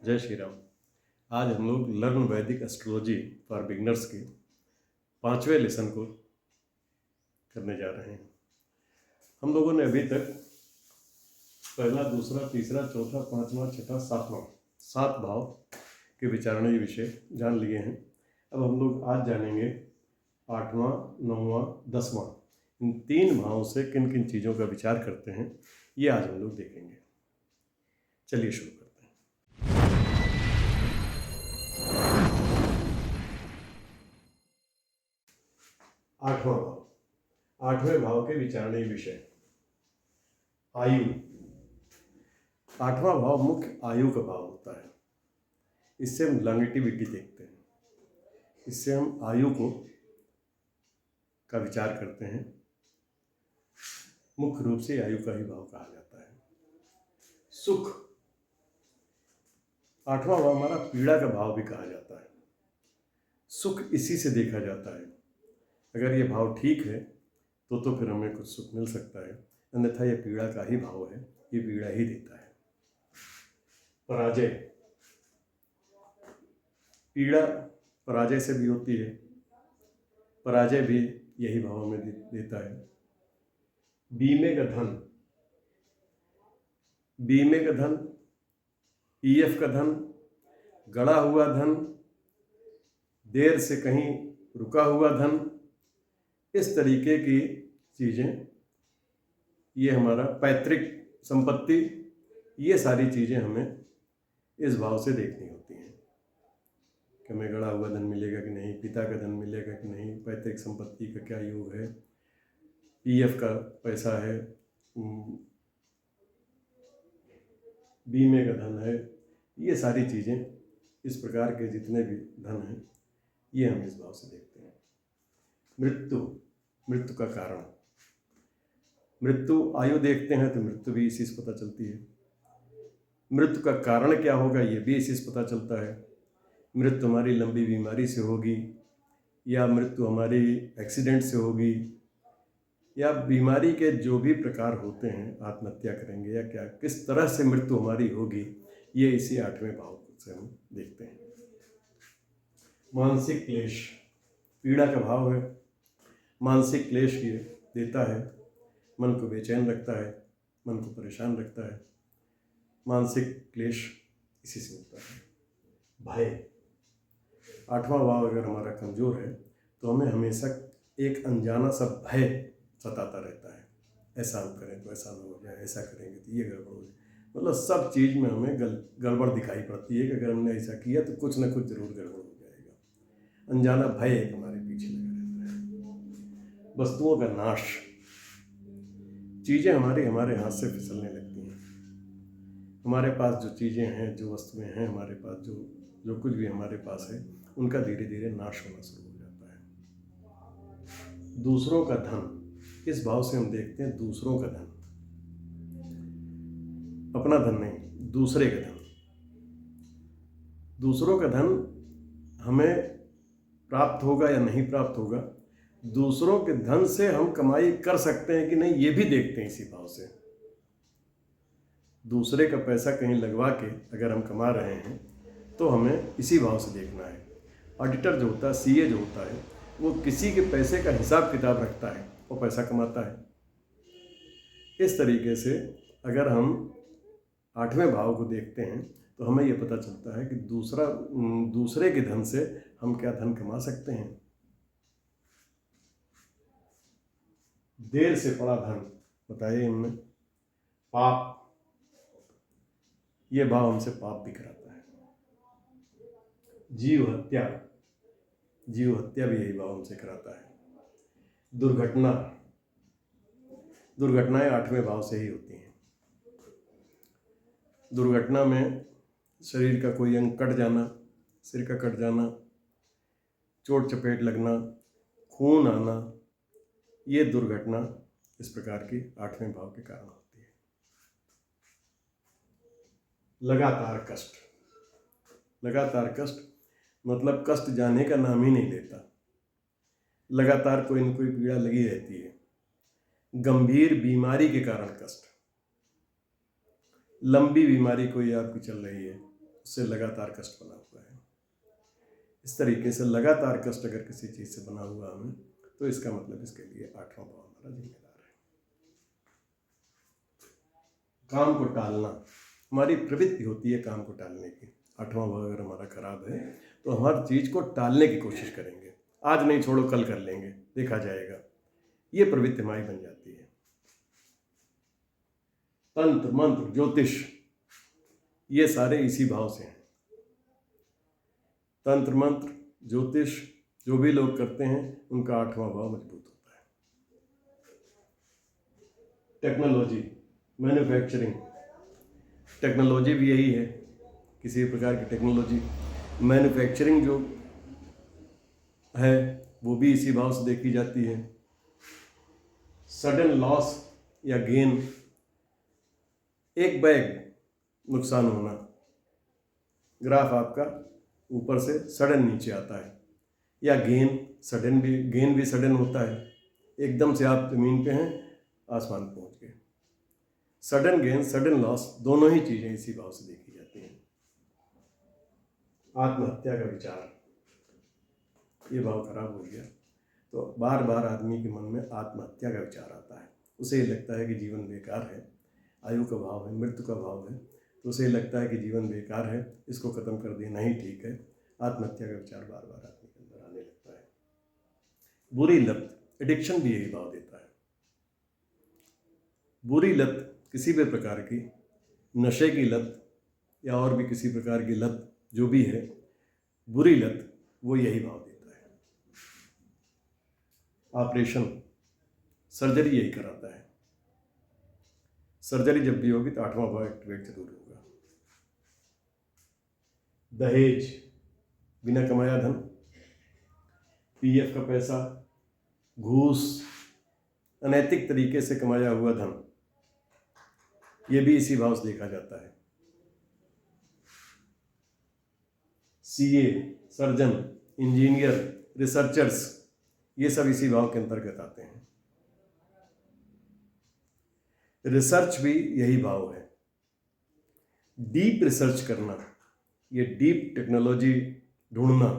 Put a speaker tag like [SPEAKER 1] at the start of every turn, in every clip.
[SPEAKER 1] जय श्री राम। आज हम लोग लर्न वैदिक एस्ट्रोलॉजी फॉर बिगनर्स के 5वें लेसन को करने जा रहे हैं। हम लोगों ने अभी तक पहला, दूसरा, तीसरा, चौथा, पांचवा, छठा, सातवां 7 भाव के विचारणीय विषय जान लिए हैं। अब हम लोग आज जानेंगे 8वां, 9वां, 10वां, इन 3 भावों से किन किन चीज़ों का विचार करते हैं, ये आज हम लोग देखेंगे। चलिए शुरू करते हैं। 8वां भाव, 8वें भाव के विचारणीय विषय आयु। 8वां भाव मुख्य आयु का भाव होता है। इससे हम लॉन्गेटिविटी देखते हैं, इससे हम आयु का विचार करते हैं। मुख्य रूप से आयु का ही भाव कहा जाता है। सुख, 8वां भाव हमारा पीड़ा का भाव भी कहा जाता है। सुख इसी से देखा जाता है। अगर ये भाव ठीक है तो फिर हमें कुछ सुख मिल सकता है, अन्यथा ये पीड़ा का ही भाव है, ये पीड़ा ही देता है। पराजय, पीड़ा पराजय से भी होती है, पराजय भी यही भाव में देता है। बीमे का धन, बीमे का धन, पीएफ का धन, गड़ा हुआ धन, देर से कहीं रुका हुआ धन, इस तरीके की चीज़ें, ये हमारा पैतृक संपत्ति, ये सारी चीज़ें हमें इस भाव से देखनी होती हैं कि हमें गड़ा हुआ धन मिलेगा कि नहीं, पिता का धन मिलेगा कि नहीं, पैतृक संपत्ति का क्या योग है, पीएफ का पैसा है, बीमे का धन है, ये सारी चीज़ें, इस प्रकार के जितने भी धन हैं, ये हम इस भाव से देखते हैं। मृत्यु, मृत्यु का कारण, मृत्यु आयु देखते हैं तो मृत्यु भी इसी से पता चलती है। मृत्यु का कारण क्या होगा, ये भी इसी से पता चलता है। मृत्यु हमारी लंबी बीमारी से होगी, या मृत्यु हमारी एक्सीडेंट से होगी, या बीमारी के जो भी प्रकार होते हैं, आत्महत्या करेंगे या क्या, किस तरह से मृत्यु हमारी होगी, ये इसी 8वें भाव से हम देखते हैं। मानसिक क्लेश, पीड़ा का भाव है। मानसिक क्लेश ये देता है, मन को बेचैन रखता है, मन को परेशान रखता है। मानसिक क्लेश इसी से होता है। भय, 8वां भाव अगर हमारा कमज़ोर है तो हमें हमेशा एक अनजाना सा भय सताता रहता है। ऐसा हम करें तो ऐसा ना हो जाए, ऐसा करेंगे तो ये गड़बड़ हो जाए, मतलब सब चीज़ में हमें गड़बड़ दिखाई पड़ती है कि अगर हमने ऐसा किया तो कुछ ना कुछ ज़रूर गड़बड़ हो जाएगा। अनजाना भय एक हमारे पीछे लगा रहता है। वस्तुओं का नाश, चीज़ें हमारे हाथ से फिसलने लगती हैं। हमारे पास जो चीज़ें हैं, जो वस्तुएं हैं हमारे पास, जो कुछ भी हमारे पास है, उनका धीरे धीरे नाश होना शुरू हो जाता है। दूसरों का धन, इस भाव से हम देखते हैं दूसरों का धन, अपना धन नहीं, दूसरे का धन। दूसरों का धन हमें प्राप्त होगा या नहीं प्राप्त होगा, दूसरों के धन से हम कमाई कर सकते हैं कि नहीं, ये भी देखते हैं इसी भाव से। दूसरे का पैसा कहीं लगवा के अगर हम कमा रहे हैं तो हमें इसी भाव से देखना है। ऑडिटर जो होता है, सीए जो होता है, वो किसी के पैसे का हिसाब किताब रखता है, वो पैसा कमाता है। इस तरीके से अगर हम 8वें भाव को देखते हैं तो हमें ये पता चलता है कि दूसरे के धन से हम क्या धन कमा सकते हैं। देर से पड़ा धन, बताइए हमने। पाप, ये भाव हमसे पाप भी कराता है। जीव हत्या, जीव हत्या भी यही भाव हमसे कराता है। दुर्घटना, दुर्घटनाएं 8वें भाव से ही होती हैं। दुर्घटना में शरीर का कोई अंग कट जाना, सिर का कट जाना, चोट चपेट लगना, खून आना, ये दुर्घटना इस प्रकार की 8वें भाव के कारण होती है। लगातार कष्ट, लगातार कष्ट मतलब कष्ट जाने का नाम ही नहीं लेता, लगातार कोई न कोई पीड़ा लगी रहती है। गंभीर बीमारी के कारण कष्ट, लंबी बीमारी कोई आपकी चल रही है, उससे लगातार कष्ट बना हुआ है। इस तरीके से लगातार कष्ट अगर किसी चीज़ से बना हुआ हमें, तो इसका मतलब इसके लिए 8वां भाव हमारा जिम्मेदार है। काम को टालना, हमारी प्रवृत्ति होती है काम को टालने की। 8वां भाव अगर हमारा खराब है तो हम हर चीज़ को टालने की कोशिश करेंगे। आज नहीं, छोड़ो कल कर लेंगे, देखा जाएगा, ये प्रवृत्ति हमारी बन जाती है। तंत्र मंत्र ज्योतिष ये सारे इसी भाव से हैं। तंत्र मंत्र ज्योतिष जो भी लोग करते हैं उनका 8वां भाव मजबूत होता है। टेक्नोलॉजी, मैन्युफैक्चरिंग, टेक्नोलॉजी भी यही है, किसी प्रकार की टेक्नोलॉजी। मैन्युफैक्चरिंग जो है वो भी इसी भाव से देखी जाती है। सडन लॉस या गेन, एक बैग नुकसान होना, ग्राफ आपका ऊपर से सडन नीचे आता है, या गेन भी सडन होता है, एकदम से आप जमीन पे हैं, आसमान पहुंच गए। सडन गेन सडन लॉस दोनों ही चीज़ें इसी भाव से देखी जाती हैं। आत्महत्या का विचार, ये भाव खराब हो गया तो बार बार आदमी के मन में आत्महत्या का विचार आता है। उसे ये लगता है कि जीवन बेकार है, आयु का भाव है, मृत्यु का भाव है, तो उसे लगता है कि जीवन बेकार है, इसको ख़त्म कर देना ही ठीक है। आत्महत्या का विचार बार बार आदमी के अंदर आने लगता है। बुरी लत, एडिक्शन भी यही भाव देता है। बुरी लत किसी भी प्रकार की, नशे की लत या और भी किसी प्रकार की लत जो भी है, बुरी लत, वो यही भाव देता है। ऑपरेशन, सर्जरी यही कराता है। सर्जरी जब भी होगी तो 8वां भाव एक्टिवेट जरूर होगा। दहेज, बिना कमाया धन, पीएफ का पैसा, घूस, अनैतिक तरीके से कमाया हुआ धन, ये भी इसी भाव से देखा जाता है। सीए, सर्जन, इंजीनियर, रिसर्चर्स, ये सब इसी भाव के अंतर्गत आते हैं। रिसर्च भी यही भाव है। डीप रिसर्च करना, ये डीप टेक्नोलॉजी ढूंढना,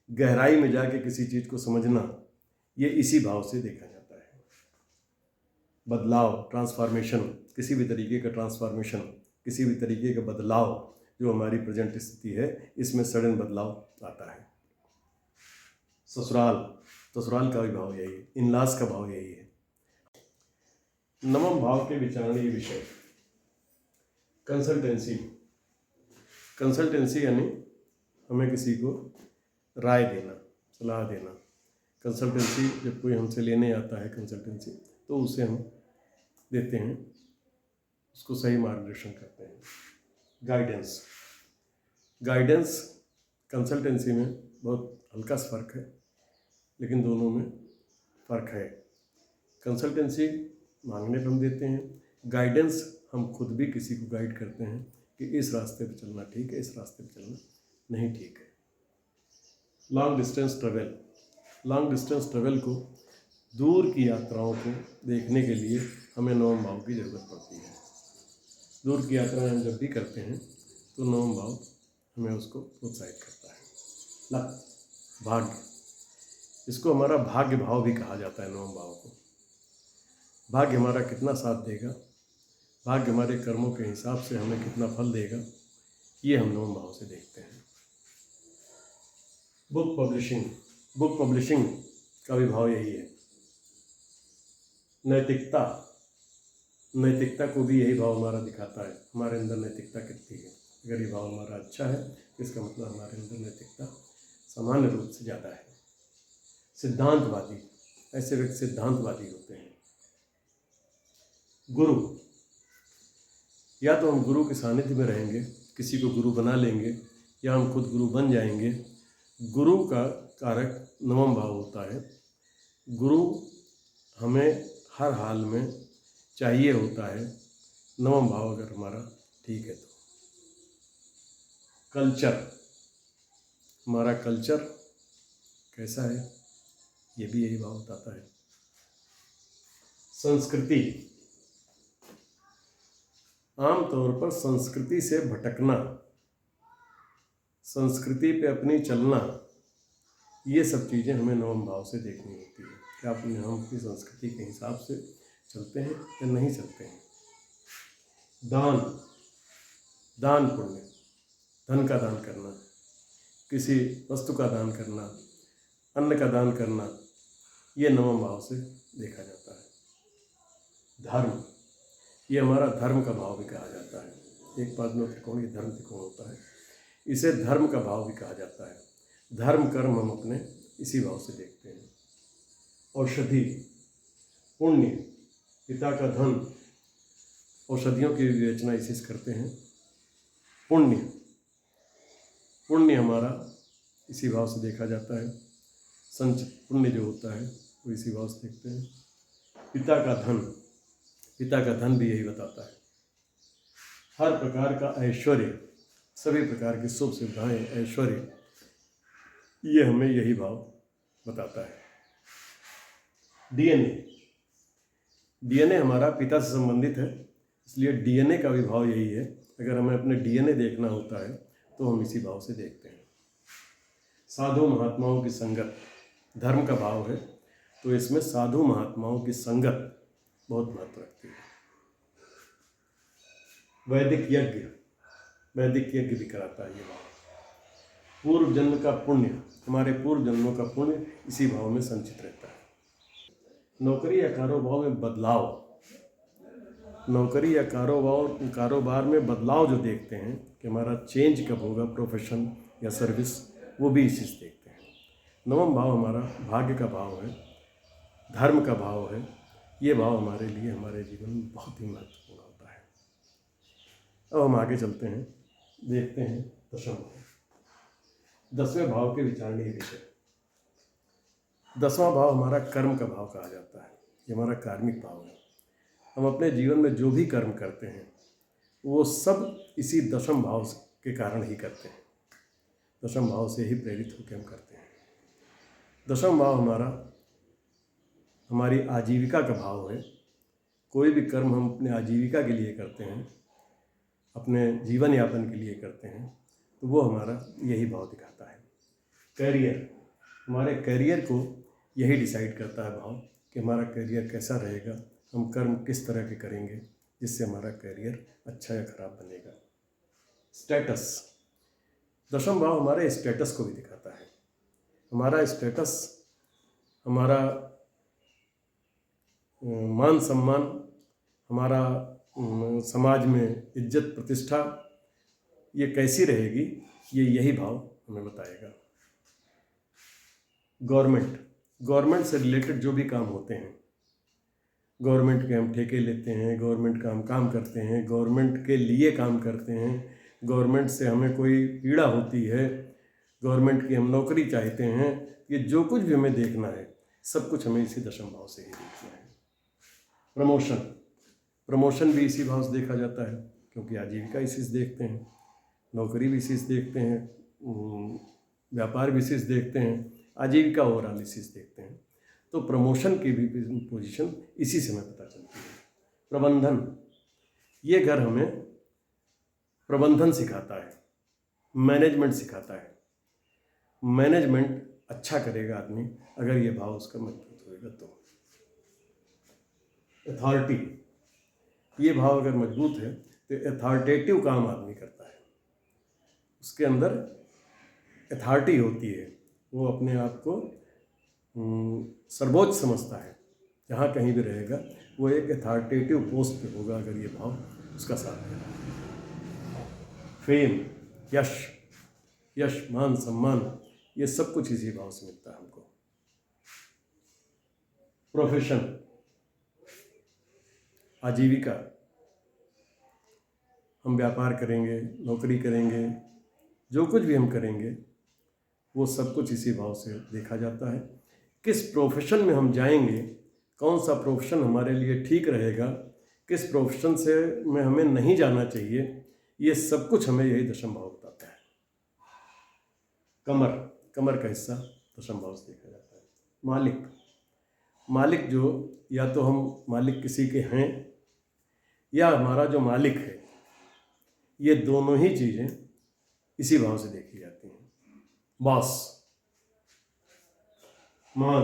[SPEAKER 1] गहराई में जाके किसी चीज़ को समझना, ये इसी भाव से देखा जाता है। बदलाव, ट्रांसफॉर्मेशन, किसी भी तरीके का ट्रांसफॉर्मेशन, किसी भी तरीके का बदलाव जो हमारी प्रेजेंट स्थिति है, इसमें सडन बदलाव आता है। ससुराल, ससुराल का भी भाव यही है, इनलास का भाव यही है। 9वें भाव के विचारणीय विषय, कंसल्टेंसी। कंसल्टेंसी यानी हमें किसी को राय देना, सलाह देना। कंसल्टेंसी जब कोई हमसे लेने आता है कंसल्टेंसी, तो उसे हम देते हैं, उसको सही मार्गदर्शन करते हैं। गाइडेंस, गाइडेंस कंसल्टेंसी में बहुत हल्का सा फर्क है, लेकिन दोनों में फ़र्क है। कंसल्टेंसी मांगने पर हम देते हैं, गाइडेंस हम खुद भी किसी को गाइड करते हैं कि इस रास्ते पर चलना ठीक है, इस रास्ते पर चलना नहीं ठीक है। Long distance travel, long distance travel को, दूर की यात्राओं को देखने के लिए हमें 9वें भाव की ज़रूरत पड़ती है। दूर की यात्राएं हम जब भी करते हैं तो 9वां भाव हमें उसको प्रोत्साहित करता है। लक, भाग्य, इसको हमारा भाग्य भाव भी कहा जाता है। 9वें भाव को भाग्य हमारा कितना साथ देगा, भाग्य हमारे कर्मों के हिसाब से हमें कितना फल देगा, ये हम 9वें भाव से देखते हैं। बुक पब्लिशिंग, बुक पब्लिशिंग का भी भाव यही है। नैतिकता, नैतिकता को भी यही भाव हमारा दिखाता है, हमारे अंदर नैतिकता कितनी है। अगर ये भाव हमारा अच्छा है तो इसका मतलब हमारे अंदर नैतिकता सामान्य रूप से ज़्यादा है। सिद्धांतवादी, ऐसे व्यक्ति सिद्धांतवादी होते हैं। गुरु, या तो हम गुरु के सानिध्य में रहेंगे, किसी को गुरु बना लेंगे, या हम खुद गुरु बन जाएंगे। गुरु का कारक 9वां भाव होता है। गुरु हमें हर हाल में चाहिए होता है, 9वां भाव अगर हमारा ठीक है तो। कल्चर, हमारा कल्चर कैसा है, ये भी यही भाव बताता है। संस्कृति, आमतौर पर संस्कृति से भटकना संस्कृति पे अपनी चलना, ये सब चीज़ें हमें नवम भाव से देखनी होती है। क्या हम अपनी संस्कृति के हिसाब से चलते हैं या नहीं चलते हैं। दान, दान पुण्य, धन का दान करना, किसी वस्तु का दान करना, अन्न का दान करना, ये नवम भाव से देखा जाता है। धर्म, ये हमारा धर्म का भाव भी कहा जाता है। एक पाद में त्रिकोण, ये धर्म त्रिकोण होता है, इसे धर्म का भाव भी कहा जाता है। धर्म कर्म हम अपने इसी भाव से देखते हैं। औषधि, पुण्य, पिता का धन, औषधियों की विवेचना इसी से करते हैं। पुण्य, पुण्य हमारा इसी भाव से देखा जाता है। संचित पुण्य जो होता है वो इसी भाव से देखते हैं। पिता का धन, पिता का धन भी यही बताता है। हर प्रकार का ऐश्वर्य, सभी प्रकार की शुभ सुविधाएं, ऐश्वर्य, ये हमें यही भाव बताता है। डीएनए, डीएनए हमारा पिता से संबंधित है, इसलिए डीएनए का भी भाव यही है। अगर हमें अपने डीएनए देखना होता है तो हम इसी भाव से देखते हैं। साधु महात्माओं की संगत, धर्म का भाव है, तो इसमें साधु महात्माओं की संगत बहुत महत्व रखती है। वैदिक यज्ञ, वैदिक यज्ञ भी कराता है ये भाव। पूर्व जन्म का पुण्य, हमारे पूर्व जन्मों का पुण्य इसी भाव में संचित रहता है। नौकरी या कारोबार में बदलाव, नौकरी या कारोबार में बदलाव जो देखते हैं कि हमारा चेंज कब होगा, प्रोफेशन या सर्विस, वो भी इसी से देखते हैं। नवम भाव हमारा भाग्य का भाव है, धर्म का भाव है। ये भाव हमारे लिए, हमारे जीवन में बहुत ही महत्वपूर्ण होता है। अब हम आगे चलते हैं, देखते हैं दशम भाव। 10वें भाव के विचारणीय विषय। 10वां भाव हमारा कर्म का भाव कहा जाता है। ये हमारा कार्मिक भाव है। हम अपने जीवन में जो भी कर्म करते हैं वो सब इसी दशम भाव के कारण ही करते हैं। दशम भाव से ही प्रेरित होकर हम करते हैं। दशम भाव हमारी आजीविका का भाव है। कोई भी कर्म हम अपने आजीविका के लिए करते हैं, अपने जीवन यापन के लिए करते हैं, तो वो हमारा यही भाव दिखाता है। करियर, हमारे करियर को यही डिसाइड करता है भाव कि हमारा करियर कैसा रहेगा, हम कर्म किस तरह के करेंगे जिससे हमारा करियर अच्छा या खराब बनेगा। स्टेटस, दशम भाव हमारे स्टेटस को भी दिखाता है। हमारा स्टेटस, हमारा मान सम्मान, हमारा समाज में इज्जत प्रतिष्ठा, ये कैसी रहेगी, ये यही भाव हमें बताएगा। गवर्नमेंट, गवर्नमेंट से रिलेटेड जो भी काम होते हैं, गवर्नमेंट के हम ठेके लेते हैं, गवर्नमेंट का हम काम करते हैं, गवर्नमेंट के लिए काम करते हैं, गवर्नमेंट से हमें कोई पीड़ा होती है, गवर्नमेंट की हम नौकरी चाहते हैं, ये जो कुछ भी हमें देखना है सब कुछ हमें इसी दशम भाव से ही देखना है। प्रमोशन, प्रमोशन भी इसी भाव से देखा जाता है, क्योंकि आजीविका इसी से देखते हैं, नौकरी भी इसी से देखते हैं, व्यापार भी इसी से देखते हैं, आजीविका ओवरऑल इसी से देखते हैं। तो प्रमोशन की भी पोजीशन इसी से हमें पता चलती है। प्रबंधन, ये घर हमें प्रबंधन सिखाता है, मैनेजमेंट सिखाता है। मैनेजमेंट अच्छा करेगा आदमी अगर ये भाव उसका मजबूत होएगा तो। अथॉरिटी, ये भाव अगर मजबूत है तो अथॉरिटेटिव काम आदमी करता है, उसके अंदर अथॉरिटी होती है, वो अपने आप को सर्वोच्च समझता है। जहाँ कहीं भी रहेगा वो एक अथॉरिटेटिव पोस्ट पे होगा अगर ये भाव उसका साथ दे रहा है। फेम, यश, यश, मान, सम्मान, ये सब कुछ इसी भाव से मिलता है हमको। प्रोफेशन, आजीविका, हम व्यापार करेंगे, नौकरी करेंगे, जो कुछ भी हम करेंगे वो सब कुछ इसी भाव से देखा जाता है। किस प्रोफेशन में हम जाएंगे, कौन सा प्रोफेशन हमारे लिए ठीक रहेगा, किस प्रोफेशन से में हमें नहीं जाना चाहिए, ये सब कुछ हमें यही दशम भाव बताता है। कमर, कमर का हिस्सा दशम भाव से देखा जाता है। मालिक, मालिक जो, या तो हम मालिक किसी के हैं या हमारा जो मालिक है, ये दोनों ही चीज़ें इसी भाव से देखी जाती हैं। बॉस, मान,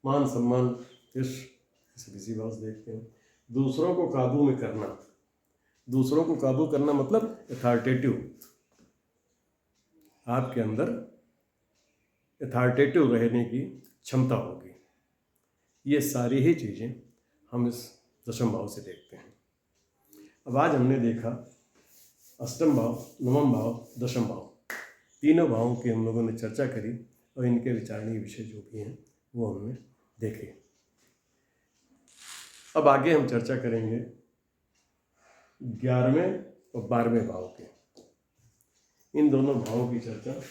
[SPEAKER 1] मान सम्मान, यश, इसे इसी भाव से देखते हैं। दूसरों को काबू में करना, दूसरों को काबू करना मतलब अथॉरिटेटिव, आपके अंदर अथॉरिटेटिव रहने की क्षमता होगी। ये सारी ही चीज़ें हम इस दशम भाव से देखते हैं। अब आज हमने देखा अष्टम भाव, नवम भाव, दशम भाव, तीनों भावों की हम लोगों ने चर्चा करी और इनके विचारणीय विषय जो भी हैं वो हमने देखे। अब आगे हम चर्चा करेंगे 11वें और 12वें भाव के। इन दोनों भावों की चर्चा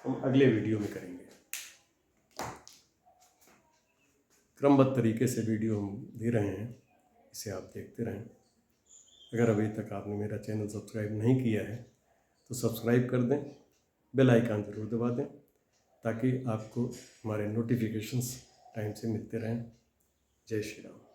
[SPEAKER 1] हम अगले वीडियो में करेंगे। क्रमबद्ध तरीके से वीडियो हम दे रहे हैं, इसे आप देखते रहें। अगर अभी तक आपने मेरा चैनल सब्सक्राइब नहीं किया है तो सब्सक्राइब कर दें, बेल आइकन ज़रूर दबा दें ताकि आपको हमारे नोटिफिकेशंस टाइम से मिलते रहें। जय श्री राम।